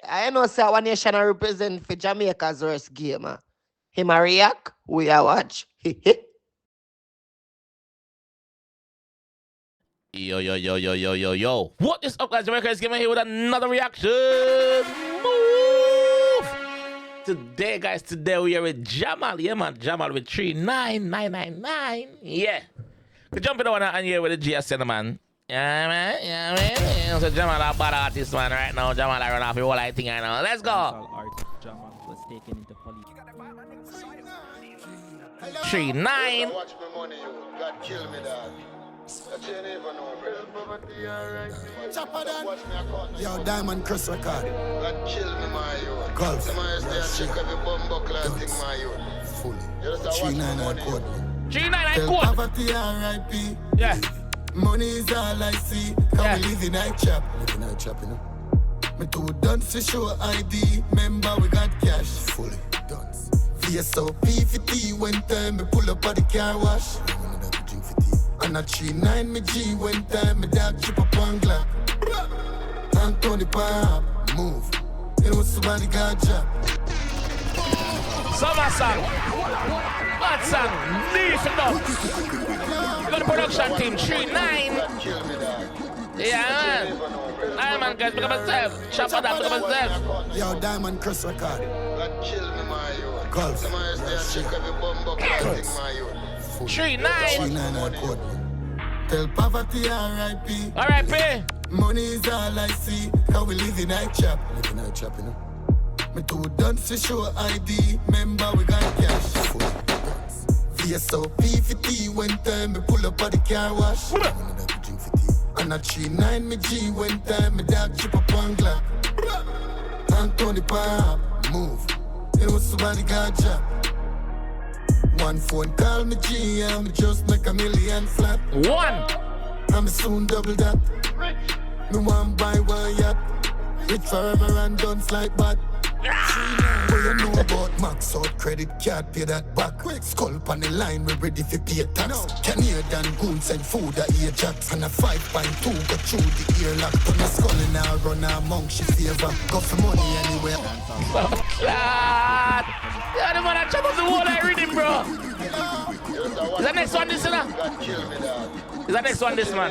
I know say one nation I represent for Jamaica's worst game. Him a react, we a watch. Yo, yo, yo, yo, yo, yo, yo. What is up, guys? Jamaica's Gamer here with another reaction. Move! Today, guys, we are with Jamal. Yeah, man. Jamal with 39999. Yeah. We jumping on and here with the GSN, man. Yeah, man. Yeah, man. Yeah. So, Jamal, a bad artist, man, right now. Jamal, I run off your whole I think I know. Let's go. Jamal was taken into police. 3-9. Watch my money, you. God kill me, dog. Yo, Diamond Chris record. God kill me, my youth. Golf. Some of you stay check every bum buckle and thing, my youth. Fully. You just watch my 399 money, code. 399 Tell code. poverty R.I.P. Yeah. Money is all I see. Can we live in night chap? Live in night chap, you know. Me too dance to show ID. Remember we got cash. Fully dance. VSOP 50 when time me pull up at the car wash. And a 3-9 me G when time me dog chip up on Glock. Anthony Pop, move. You know somebody got job. Summer song. Bad song. Leave it up. You got the production team. 3-9. God kill me, dog. Yeah, man. Alright, man, guys. Pick up yourself. Shop for that. Pick up yourself. Yo, Diamond Chris record. God kill me, my youth. Golf. Some of you stay check every bum buckle and thing, my youth. 3-9. 399 code. Tell poverty R.I.P. R.I.P. Money is all I see. How we live in night chap. Live in night chap, you know. Me too dance to show ID. Remember we got cash. VSOP 50 when time me pull up at the car wash. And a 3-9 me G when time me dog chip up on Glock. Anthony Pop, move. You know somebody got job. One phone call me G, I'm just make $1 million flat. One. I'm soon double that. Me want buy one yacht. Rich forever and done like bad. What you know about max out credit card, pay that back. Skull on the line, we ready for pay tax. Canadian goons and food at Ajax. And a 5.2 go through the earlock. Put my skull in her, run among she favor. Go for money anywhere. God. Yeah, the man that chop up the wall I read him, bro. Is that next one this, man? God kill me, dog. Is that next one this, man?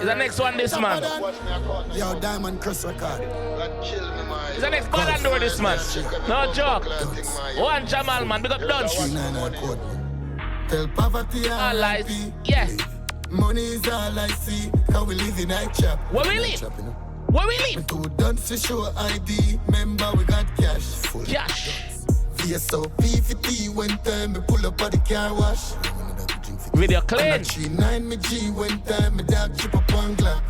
Is that next one this, man? Yo, Diamond Chris record. God kill me, my Is that next ball and door this, man? No joke. One Jamal, man. Big up Dunce. 399 code. Tell poverty All lies. R.I.P. Yeah. Money is all I see. How we live in night chap. Where we live? Chap, you know. Where we live? Too dance to show ID. Remember we got cash. Cash. VSOP 50 when time me pull up at the car wash. Video And a clean. 3-9 me G when time me dog chip up on Glock.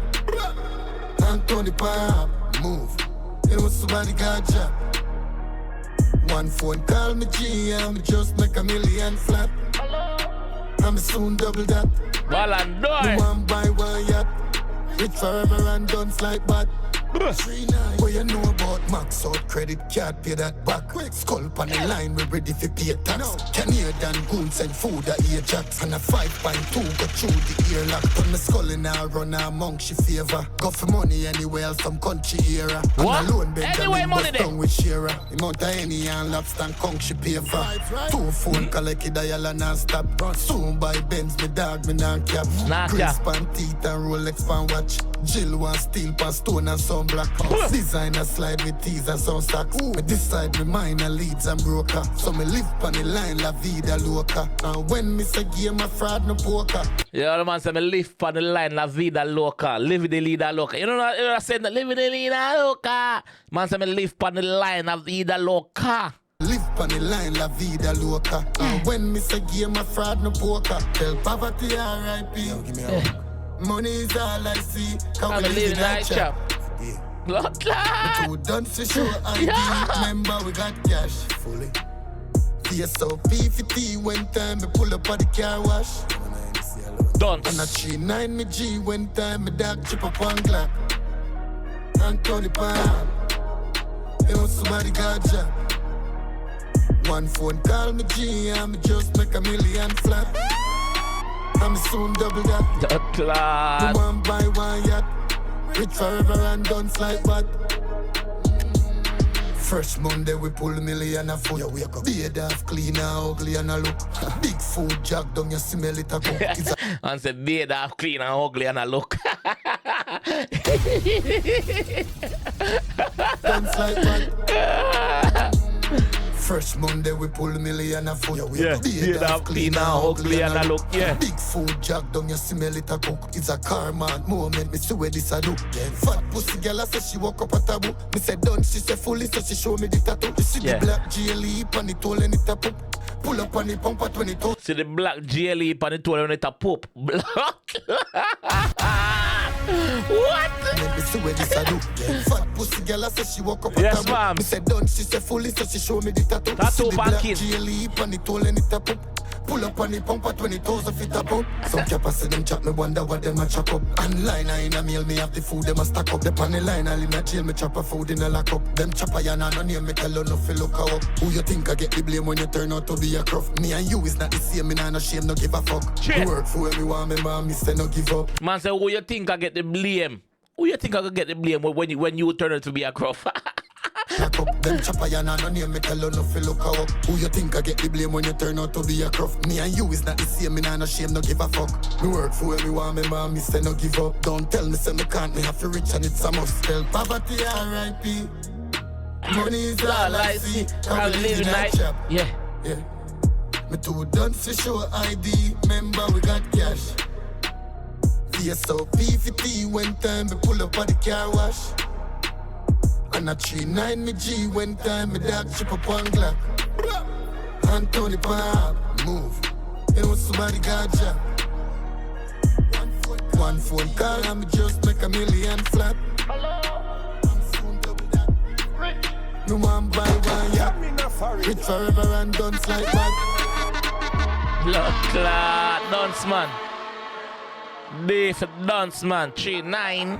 Anthony Pop, move. You know somebody got job. One phone call me G, I'm just make $1 million flat. I'm soon double that. Ball and Me door. want buy one yacht. Rich forever and done like bad. 3-9. What you know about max out credit card, pay that back. Skull on the line, we ready for pay tax. Canadian goons and food at Ajax. And a 5.2 go through the earlock. Put my skull in her, run among she favor. Go for money anywhere else from country era. What? And alone Anyway, Benjamin money bust there. down with Shira. Amount of any and lobster and conch she pay for. 2 phone collect it dial and non-stop. Soon buy Benz, me dog, me non-cap. Nah, Crisp and teeth and Rolex pan watch. Jill want steel pan stone and some black. Designer slide with tees and some socks. Me decide me minor leads and broker. So me live on the line la vida loca. And when me say game a fraud no poker. Yeah, the man said me live on the line la vida loca. Live the leader loca. You know what I said? Live the leader loca. Man said me live on the line la vida loca. Live on the line la vida loca. And when me say game a fraud no poker. Tell poverty R.I.P. Give me a money is all I see. How I'm we a live living in night night chap. chap. Blood clot. Too done to show ID. Yeah. Remember we got cash. Fully. VSOP 50 when time me pull up at the car wash. And a Dunce. 3-9 me G when time me dog chip up on Glock. Anthony Pop, you know somebody got job. One phone call me G, I'm just make $1 million flat. I'm soon double that. Blood clot. Me want buy one yacht. Rich forever and dance like that. Fresh Monday we pull million a foot. Beard off, clean and ugly and a look. Big food jack down, you smell it a cook. It's a And say beard off, clean and ugly and a look. dance like that. Fresh Monday we pull million a foot. beard off, clean and ugly and a look. Yeah. Big food jack down, you smell it a cook. It's a car man moment, me see where this a do. Fat pussy girl I say she walk up a taboo. Me say done, she say fully, so she show me the tattoo. You see the black GLE on the toe and it a poop. Pull up on the pump at 22. See the black GLE on the toe and it a poop. Black. What? Me see where this a do. Fat pussy girl I say she walk up a Yes, taboo. ma'am. Me say done, she say fully, so she show me the tattoo. Tattoo See the black packet. GLE on the toe and it a poop. Pull up on the pump at 20,000 feet up. Some capacity them chat, me wonder what them a chop up. Online I in a meal, me have the food, them a stack up. The panny line, I in a jail, me chop a food in a lock up. Them chopper ya no name, me tell you no fi look up. Who you think I get the blame when you turn out to be a cruff? Me and you is not the same, me nah no shame, no give a fuck. Shit. Work for where me want, me mom, me say no give up. Man say, who you think I get the blame? Who you think I could get the blame when you turn out to be a croft? Lock up, them chopper ya no name, me tell you no fi look up. Who you think I get the blame when you turn out to be a cruff? Me and you is not the same, me nah no shame, no give a fuck. Me work for where me want, me mom, me say no give up. Don't tell me say me can't, me have to reach and it's a must. Tell poverty R.I.P. Money is all I see. I live in night. Yeah. Yeah. Me too done for sure ID. Remember we got cash. VSOP 50 when time me pull up at the car wash. And a 3-9 me G when time me dog chip up on Glock. Anthony Pop, move. You know somebody got job. One phone call and me just make $1 million flat. No man buy one yacht. Rich forever and dance like that. Blood clot, dance man. D for dance man, 3-9.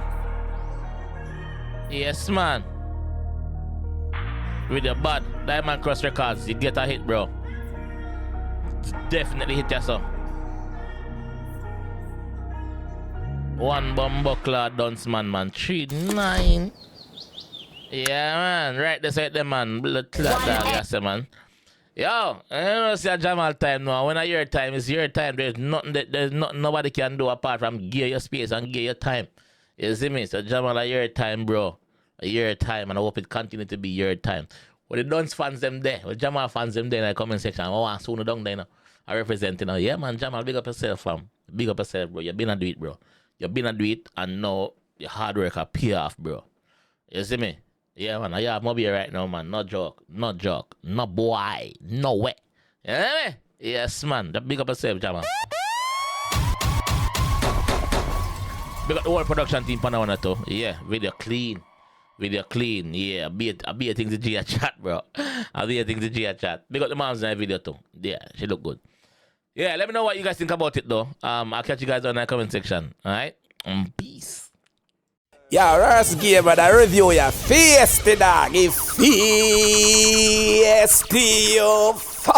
Yes man. With your bad Diamond Cross Records, you get a hit, bro. Definitely hit yourself. One bumbuckler dance man, 3-9. Yeah, man. Right, this right there, man. Blood clot dog, yes, man. Yo, I don't see a Jamal time now. When I your time, it's your time. There's nothing nobody can do apart from give your space and give your time. You see me? So Jamal, a your time, bro. A your time, and I hope it continue to be your time. When the Duns fans them there, when Jamal fans them there in the comment section, I want to soon down there now. I represent you now. Yeah, man, Jamal, big up yourself, fam. Big up yourself, bro. You've been a do it, bro. You've been a do it, and now your hard work will pay off, bro. You see me? Yeah, man, I have Moby right now, man. No joke, no boy, no way. You know me? Yes, man. Big up yourself, Jamal. Big up the whole production team, Pana too. Yeah, video clean. Yeah, I be a thing to G chat, bro. I be a thing to G chat. Big up the moms in that video too. Yeah, she look good. Yeah, let me know what you guys think about it though. I'll catch you guys on the comment section. Alright? Peace. Yeah, Rars game, but I review your face, the dog. If face, you fuck.